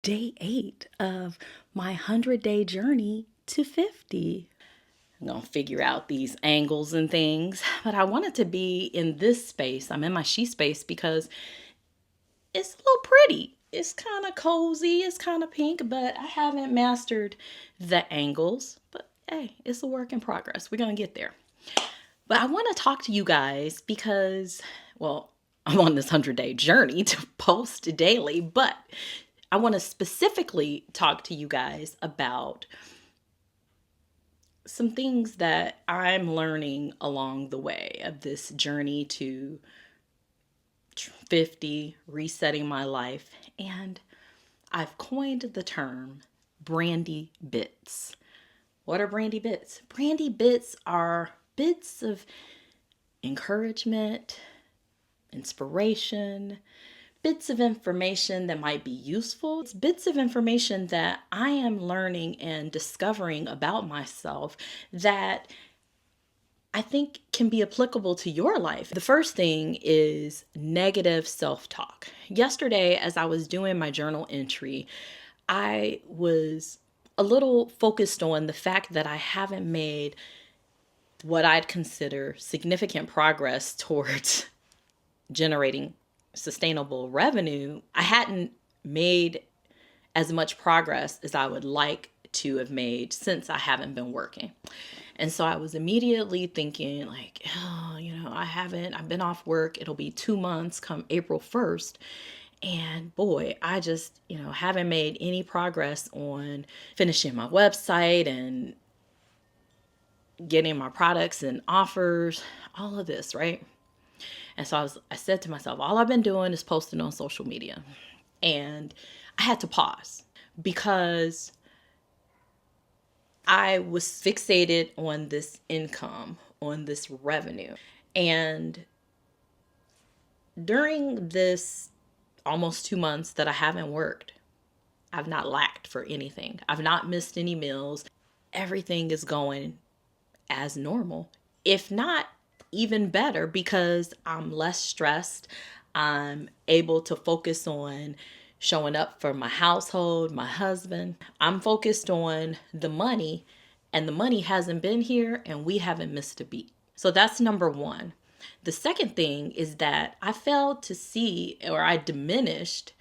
day 8 of my 100-day journey to 50. I'm going to figure out these angles and things, but I wanted to be in this space. I'm in my she space because it's a little pretty. It's kind of cozy. It's kind of pink, but I haven't mastered the angles. But hey, it's a work in progress. We're going to get there. But I want to talk to you guys because, well, I'm on this 100-day journey to post daily, but I want to specifically talk to you guys about some things that I'm learning along the way of this journey to 50, resetting my life. And I've coined the term Brandi Bits. What are Brandi Bits? Brandi Bits are bits of encouragement, inspiration, bits of information that might be useful. It's bits of information that I am learning and discovering about myself that I think can be applicable to your life. The first thing is negative self-talk. Yesterday, as I was doing my journal entry, I was a little focused on the fact that I haven't made what I'd consider significant progress towards generating sustainable revenue. I hadn't made as much progress as I would like to have made since I haven't been working. And so I was immediately thinking like, I've been off work. It'll be 2 months come April 1st. And boy, I just, haven't made any progress on finishing my website and getting my products and offers, all of this, right? And so I said to myself, all I've been doing is posting on social media. And I had to pause because I was fixated on this income, on this revenue. And during this almost 2 months that I haven't worked, I've not lacked for anything. I've not missed any meals. Everything is going as normal, if not even better, because I'm less stressed. I'm able to focus on showing up for my household, my husband. I'm focused on the money, and the money hasn't been here and we haven't missed a beat. So that's number one. The second thing is that I failed to see, or I diminished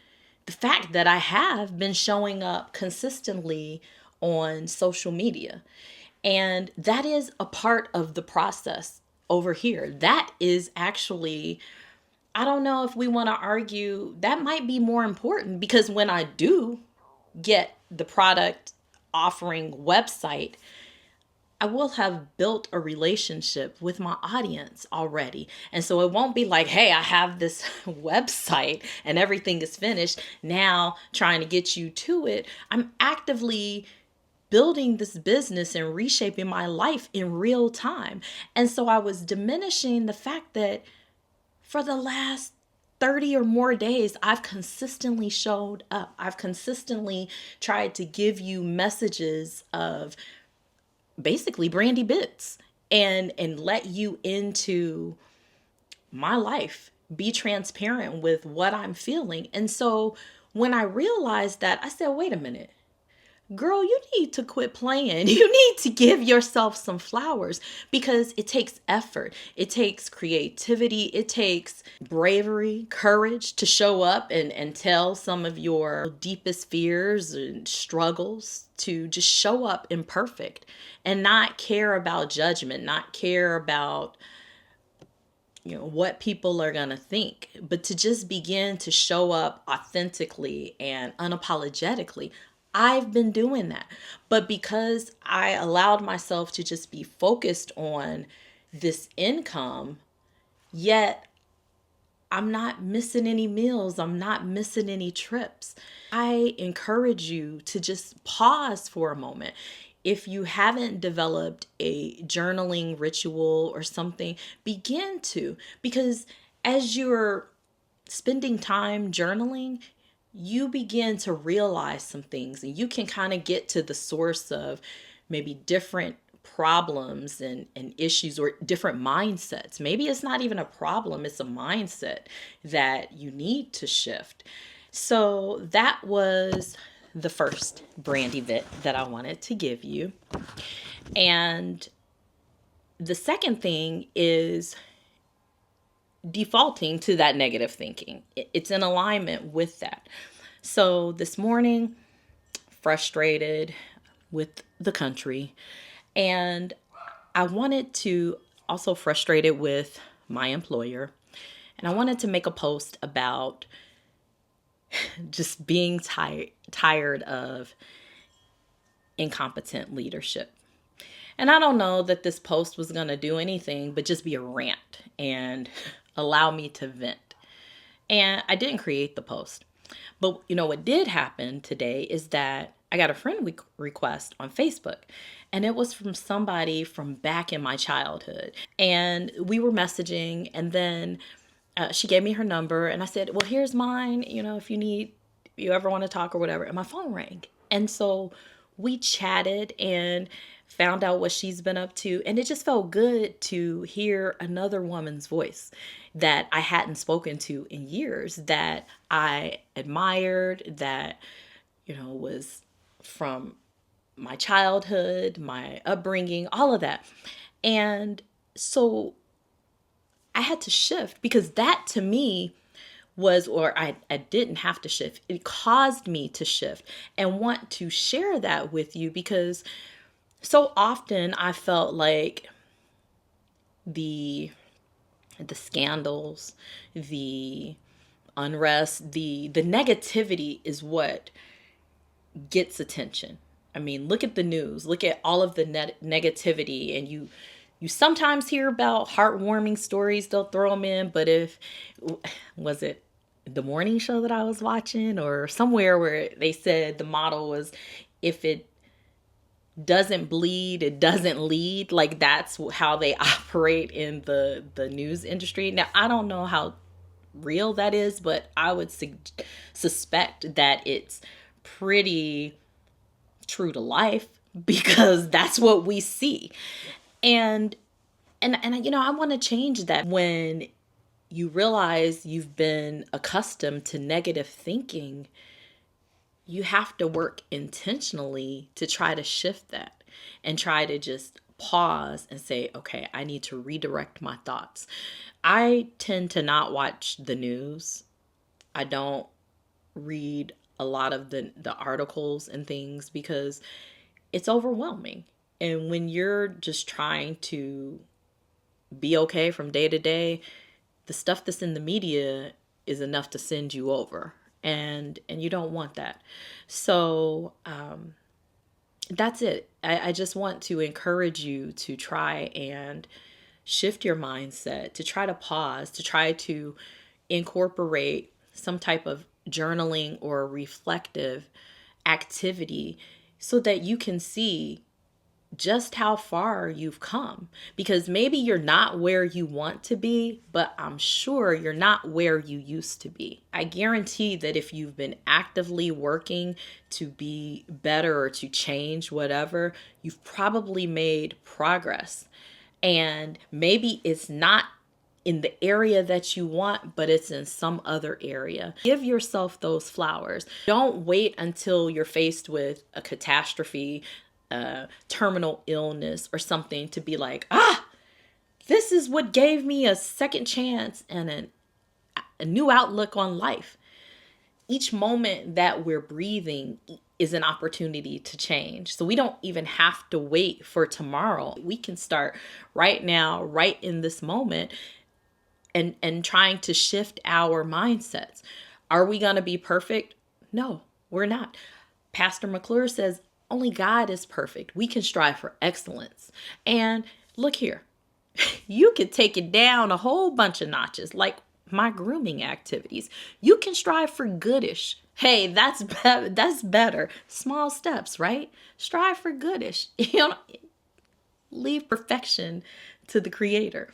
the fact that I have been showing up consistently on social media. And that is a part of the process over here. That is actually, I don't know if we want to argue, that might be more important, because when I do get the product offering website, I will have built a relationship with my audience already. And so it won't be like, hey, I have this website and everything is finished, now trying to get you to it. I'm actively building this business and reshaping my life in real time. And so I was diminishing the fact that for the last 30 or more days, I've consistently showed up. I've consistently tried to give you messages of basically Brandi Bits and let you into my life, be transparent with what I'm feeling. And so when I realized that, I said, wait a minute. Girl, you need to quit playing. You need to give yourself some flowers, because it takes effort. It takes creativity. It takes bravery, courage to show up and tell some of your deepest fears and struggles, to just show up imperfect and not care about judgment, not care about what people are going to think, but to just begin to show up authentically and unapologetically. I've been doing that. But because I allowed myself to just be focused on this income, yet I'm not missing any meals, I'm not missing any trips. I encourage you to just pause for a moment. If you haven't developed a journaling ritual or something, begin to, because as you're spending time journaling, you begin to realize some things, and you can kind of get to the source of maybe different problems and issues, or different mindsets. Maybe it's not even a problem, it's a mindset that you need to shift. So that was the first Brandi bit that I wanted to give you. And the second thing is defaulting to that negative thinking. It's in alignment with that. So this morning, frustrated with the country, and I wanted to also frustrated with my employer, and I wanted to make a post about just being tired of incompetent leadership. And I don't know that this post was going to do anything but just be a rant and allow me to vent. And I didn't create the post. But you know what did happen today is that I got a friend request on Facebook, and it was from somebody from back in my childhood. And we were messaging, and then she gave me her number, and I said, well, here's mine, if you ever want to talk or whatever. And my phone rang. And so we chatted and found out what she's been up to. And it just felt good to hear another woman's voice that I hadn't spoken to in years, that I admired, that, was from my childhood, my upbringing, all of that. And so I had to shift, because that to me I didn't have to shift. It caused me to shift and want to share that with you, because so often I felt like the scandals, the unrest, the negativity is what gets attention. I mean, look at the news, look at all of the negativity, and you sometimes hear about heartwarming stories, they'll throw them in, but was it the morning show that I was watching or somewhere where they said the motto was, if it doesn't bleed, it doesn't lead. Like, that's how they operate in the news industry. Now, I don't know how real that is, but I would suspect that it's pretty true to life, because that's what we see. And I want to change that. When you realize you've been accustomed to negative thinking, you have to work intentionally to try to shift that and try to just pause and say, okay, I need to redirect my thoughts. I tend to not watch the news. I don't read a lot of the articles and things, because it's overwhelming. And when you're just trying to be okay from day to day, the stuff that's in the media is enough to send you over. And you don't want that. So that's it. I just want to encourage you to try and shift your mindset, to try to pause, to try to incorporate some type of journaling or reflective activity, so that you can see just how far you've come. Because maybe you're not where you want to be, but I'm sure you're not where you used to be. I guarantee that if you've been actively working to be better or to change whatever, you've probably made progress. And maybe it's not in the area that you want, but it's in some other area. Give yourself those flowers. Don't wait until you're faced with a catastrophe, terminal illness or something, to be like, this is what gave me a second chance and a new outlook on life. Each moment that we're breathing is an opportunity to change. So we don't even have to wait for tomorrow. We can start right now, right in this moment, and trying to shift our mindsets. Are we going to be perfect? No, we're not. Pastor McClure says, only God is perfect. We can strive for excellence. And look here, you could take it down a whole bunch of notches, like my grooming activities. You can strive for goodish. Hey, that's better. Small steps, right? Strive for goodish. Leave perfection to the Creator.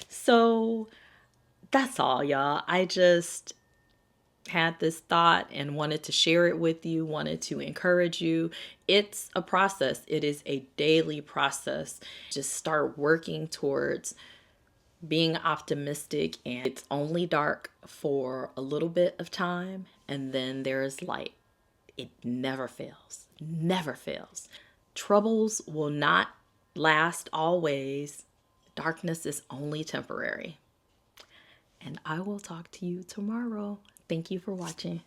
So that's all, y'all. I just had this thought and wanted to share it with you, wanted to encourage you. It's a process. It is a daily process. Just start working towards being optimistic, and it's only dark for a little bit of time, and then there is light. It never fails, never fails. Troubles will not last always. Darkness is only temporary. And I will talk to you tomorrow. Thank you for watching.